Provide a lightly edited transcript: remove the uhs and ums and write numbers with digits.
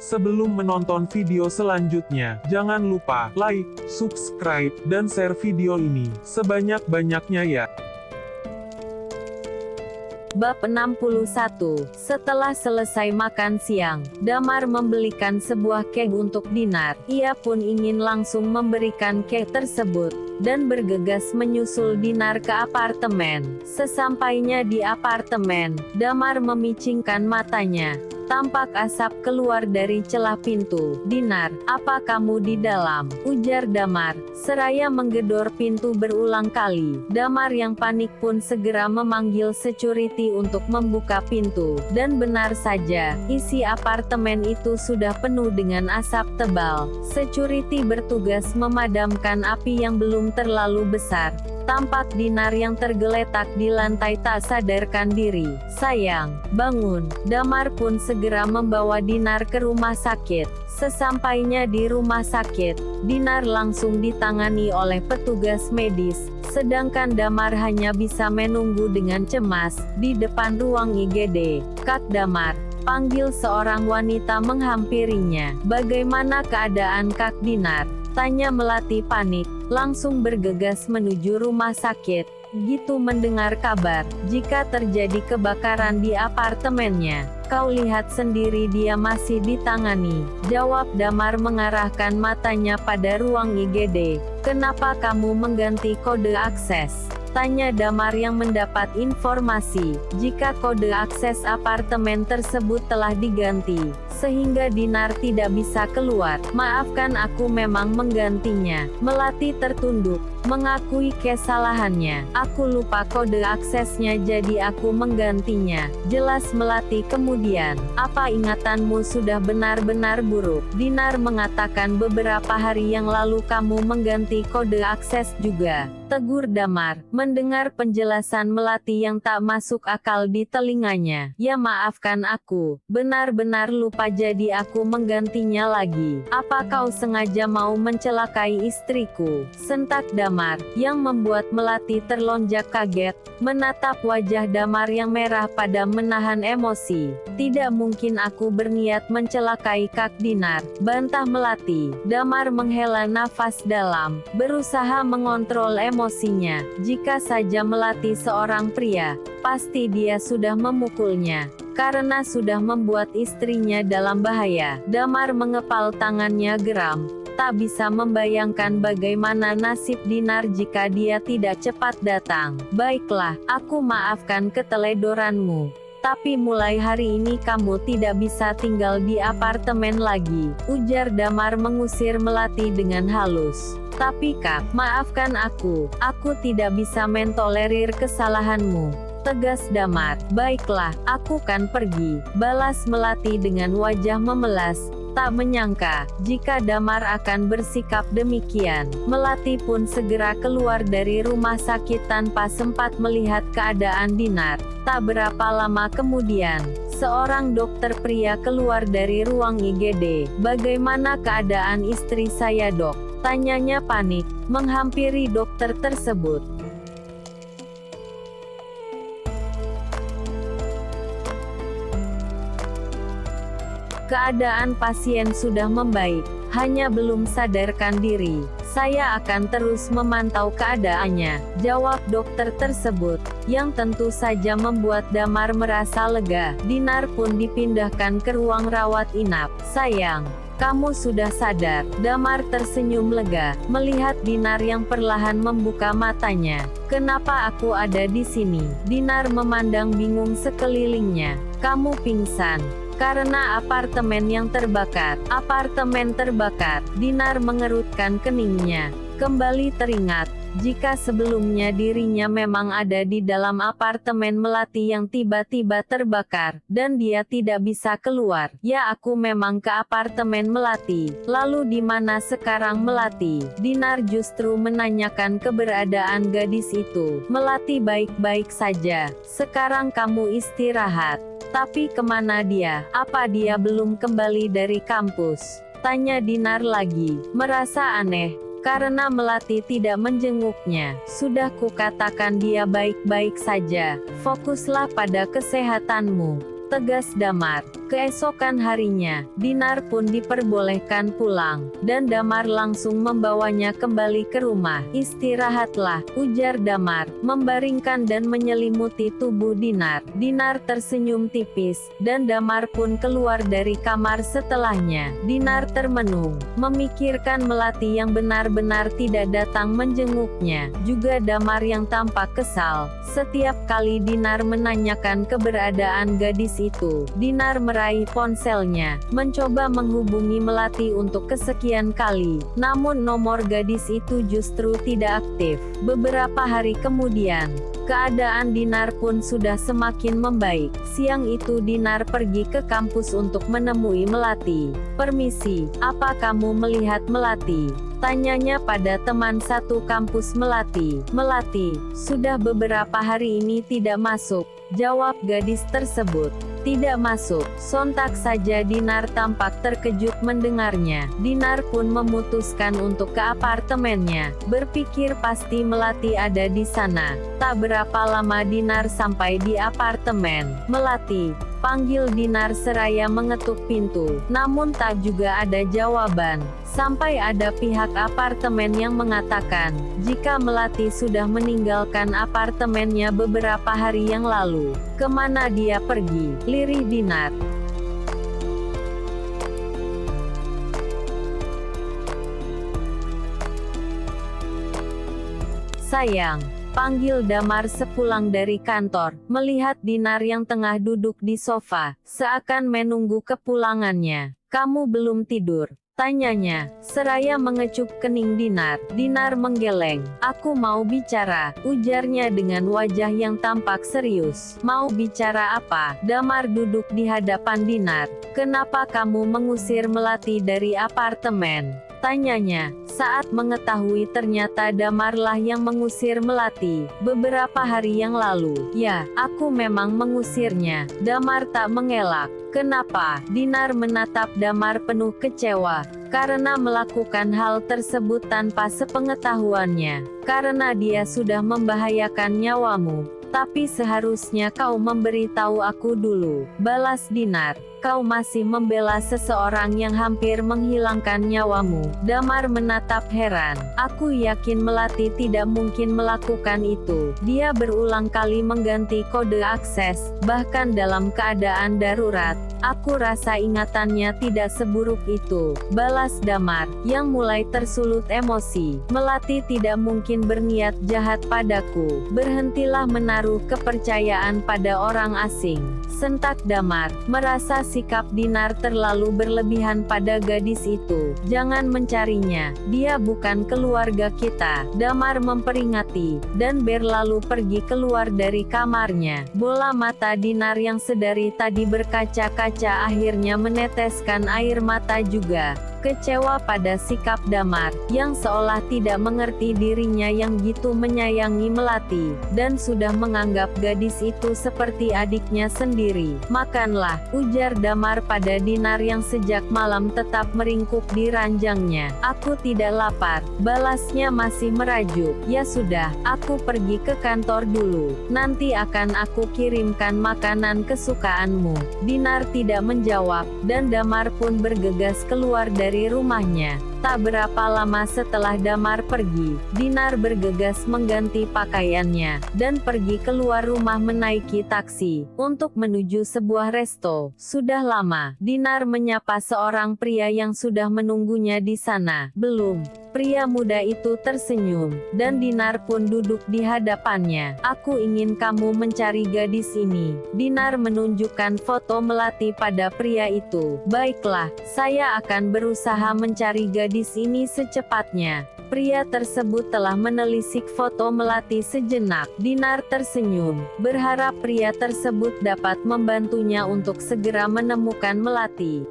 Sebelum menonton video selanjutnya, jangan lupa like, subscribe, dan share video ini sebanyak-banyaknya ya. Bab 61. Setelah selesai makan siang, Damar membelikan sebuah kek untuk Dinar. Ia pun ingin langsung memberikan kek tersebut, dan bergegas menyusul Dinar ke apartemen. Sesampainya di apartemen, Damar memicingkan matanya. Tampak asap keluar dari celah pintu. "Dinar, apa kamu di dalam?" ujar Damar, seraya menggedor pintu berulang kali. Damar yang panik pun segera memanggil security untuk membuka pintu. Dan benar saja, isi apartemen itu sudah penuh dengan asap tebal. Security bertugas memadamkan api yang belum terlalu besar. Tampak Dinar yang tergeletak di lantai tak sadarkan diri. "Sayang, bangun." Damar pun segera membawa Dinar ke rumah sakit. Sesampainya di rumah sakit, Dinar langsung ditangani oleh petugas medis, sedangkan Damar hanya bisa menunggu dengan cemas di depan ruang IGD. "Kak Damar," panggil seorang wanita menghampirinya. "Bagaimana keadaan Kak Dinar?" tanya Melati panik, langsung bergegas menuju rumah sakit. Gitu mendengar kabar, jika terjadi kebakaran di apartemennya, "Kau lihat sendiri dia masih ditangani," jawab Damar mengarahkan matanya pada ruang IGD. "Kenapa kamu mengganti kode akses?" tanya Damar yang mendapat informasi, jika kode akses apartemen tersebut telah diganti, sehingga Dinar tidak bisa keluar. "Maafkan, aku memang menggantinya." Melati tertunduk, mengakui kesalahannya. "Aku lupa kode aksesnya jadi aku menggantinya," jelas Melati kemudian. "Apa ingatanmu sudah benar-benar buruk?" Dinar mengatakan, "Beberapa hari yang lalu kamu mengganti kode akses juga," tegur Damar. Mendengar penjelasan Melati yang tak masuk akal di telinganya. "Ya maafkan aku, benar-benar lupa jadi aku menggantinya lagi." "Apa kau sengaja mau mencelakai istriku?" sentak Damar, yang membuat Melati terlonjak kaget, menatap wajah Damar yang merah pada menahan emosi. "Tidak mungkin aku berniat mencelakai Kak Dinar," bantah Melati. Damar menghela nafas dalam, berusaha mengontrol emosinya. Jika saja Melati seorang pria, pasti dia sudah memukulnya, karena sudah membuat istrinya dalam bahaya. Damar mengepal tangannya geram, tak bisa membayangkan bagaimana nasib Dinar jika dia tidak cepat datang. "Baiklah, aku maafkan keteledoranmu. Tapi mulai hari ini kamu tidak bisa tinggal di apartemen lagi," ujar Damar mengusir Melati dengan halus. "Tapi Kak, maafkan aku tidak bisa mentolerir kesalahanmu," tegas Damar. "Baiklah, aku kan pergi," balas Melati dengan wajah memelas. Tak menyangka, jika Damar akan bersikap demikian. Melati pun segera keluar dari rumah sakit tanpa sempat melihat keadaan Dinar. Tak berapa lama kemudian, seorang dokter pria keluar dari ruang IGD. "Bagaimana keadaan istri saya, Dok?" tanyanya panik, menghampiri dokter tersebut. "Keadaan pasien sudah membaik, hanya belum sadarkan diri. Saya akan terus memantau keadaannya," jawab dokter tersebut, yang tentu saja membuat Damar merasa lega. Dinar pun dipindahkan ke ruang rawat inap. "Sayang, kamu sudah sadar." Damar tersenyum lega, melihat Dinar yang perlahan membuka matanya. "Kenapa aku ada di sini?" Dinar memandang bingung sekelilingnya. "Kamu pingsan karena apartemen yang terbakar." "Apartemen terbakar?" Dinar mengerutkan keningnya, kembali teringat, jika sebelumnya dirinya memang ada di dalam apartemen Melati yang tiba-tiba terbakar, dan dia tidak bisa keluar. "Ya, aku memang ke apartemen Melati. Lalu di mana sekarang Melati?" Dinar justru menanyakan keberadaan gadis itu. "Melati baik-baik saja. Sekarang kamu istirahat." "Tapi kemana dia? Apa dia belum kembali dari kampus?" tanya Dinar lagi, merasa aneh, karena Melati tidak menjenguknya. "Sudah kukatakan dia baik-baik saja. Fokuslah pada kesehatanmu," tegas Damar. Keesokan harinya, Dinar pun diperbolehkan pulang, dan Damar langsung membawanya kembali ke rumah. "Istirahatlah," ujar Damar, membaringkan dan menyelimuti tubuh Dinar. Dinar tersenyum tipis, dan Damar pun keluar dari kamar setelahnya. Dinar termenung, memikirkan Melati yang benar-benar tidak datang menjenguknya. Juga Damar yang tampak kesal. Setiap kali Dinar menanyakan keberadaan gadis itu, Dinar meraih ponselnya, mencoba menghubungi Melati untuk kesekian kali, namun nomor gadis itu justru tidak aktif. Beberapa hari kemudian, keadaan Dinar pun sudah semakin membaik. Siang itu Dinar pergi ke kampus untuk menemui Melati. "Permisi, apa kamu melihat Melati?" tanyanya pada teman satu kampus Melati. "Melati, sudah beberapa hari ini tidak masuk," jawab gadis tersebut. "Tidak masuk." Sontak saja Dinar tampak terkejut mendengarnya. Dinar pun memutuskan untuk ke apartemennya, berpikir pasti Melati ada di sana. Tak berapa lama Dinar sampai di apartemen. "Melati," panggil Dinar seraya mengetuk pintu, namun tak juga ada jawaban. Sampai ada pihak apartemen yang mengatakan, jika Melati sudah meninggalkan apartemennya beberapa hari yang lalu. "Kemana dia pergi?" lirih Dinar. "Sayang," panggil Damar sepulang dari kantor, melihat Dinar yang tengah duduk di sofa, seakan menunggu kepulangannya. "Kamu belum tidur?" tanyanya, seraya mengecup kening Dinar. Dinar menggeleng. "Aku mau bicara," ujarnya dengan wajah yang tampak serius. "Mau bicara apa?" Damar duduk di hadapan Dinar. "Kenapa kamu mengusir Melati dari apartemen?" tanyanya, saat mengetahui ternyata Damarlah yang mengusir Melati beberapa hari yang lalu. "Ya, aku memang mengusirnya." Damar tak mengelak. "Kenapa?" Dinar menatap Damar penuh kecewa. "Karena melakukan hal tersebut tanpa sepengetahuannya. Karena dia sudah membahayakan nyawamu. Tapi seharusnya kau memberitahu aku dulu," balas Dinar. "Kau masih membela seseorang yang hampir menghilangkan nyawamu." Damar menatap heran. "Aku yakin Melati tidak mungkin melakukan itu. Dia berulang kali mengganti kode akses, bahkan dalam keadaan darurat. Aku rasa ingatannya tidak seburuk itu," balas Damar, yang mulai tersulut emosi. "Melati tidak mungkin berniat jahat padaku. Berhentilah menaruh kepercayaan pada orang asing," sentak Damar, merasa sikap Dinar terlalu berlebihan pada gadis itu. "Jangan mencarinya, dia bukan keluarga kita," Damar memperingati, dan berlalu pergi keluar dari kamarnya. Bola mata Dinar yang sedari tadi berkaca-kaca akhirnya meneteskan air mata juga. Kecewa pada sikap Damar, yang seolah tidak mengerti dirinya yang gitu menyayangi Melati, dan sudah menganggap gadis itu seperti adiknya sendiri. "Makanlah," ujar Damar pada Dinar yang sejak malam tetap meringkuk di ranjangnya. "Aku tidak lapar," balasnya masih merajuk. "Ya sudah, aku pergi ke kantor dulu. Nanti akan aku kirimkan makanan kesukaanmu." Dinar tidak menjawab, dan Damar pun bergegas keluar dari rumahnya. Tak berapa lama setelah Damar pergi, Dinar bergegas mengganti pakaiannya, dan pergi keluar rumah menaiki taksi, untuk menuju sebuah resto. Sudah lama, Dinar menyapa seorang pria yang sudah menunggunya di sana. "Belum." Pria muda itu tersenyum, dan Dinar pun duduk di hadapannya. "Aku ingin kamu mencari gadis ini." Dinar menunjukkan foto Melati pada pria itu. "Baiklah, saya akan berusaha mencari gadis ini secepatnya." Pria tersebut telah menelisik foto Melati sejenak. Dinar tersenyum, berharap pria tersebut dapat membantunya untuk segera menemukan Melati.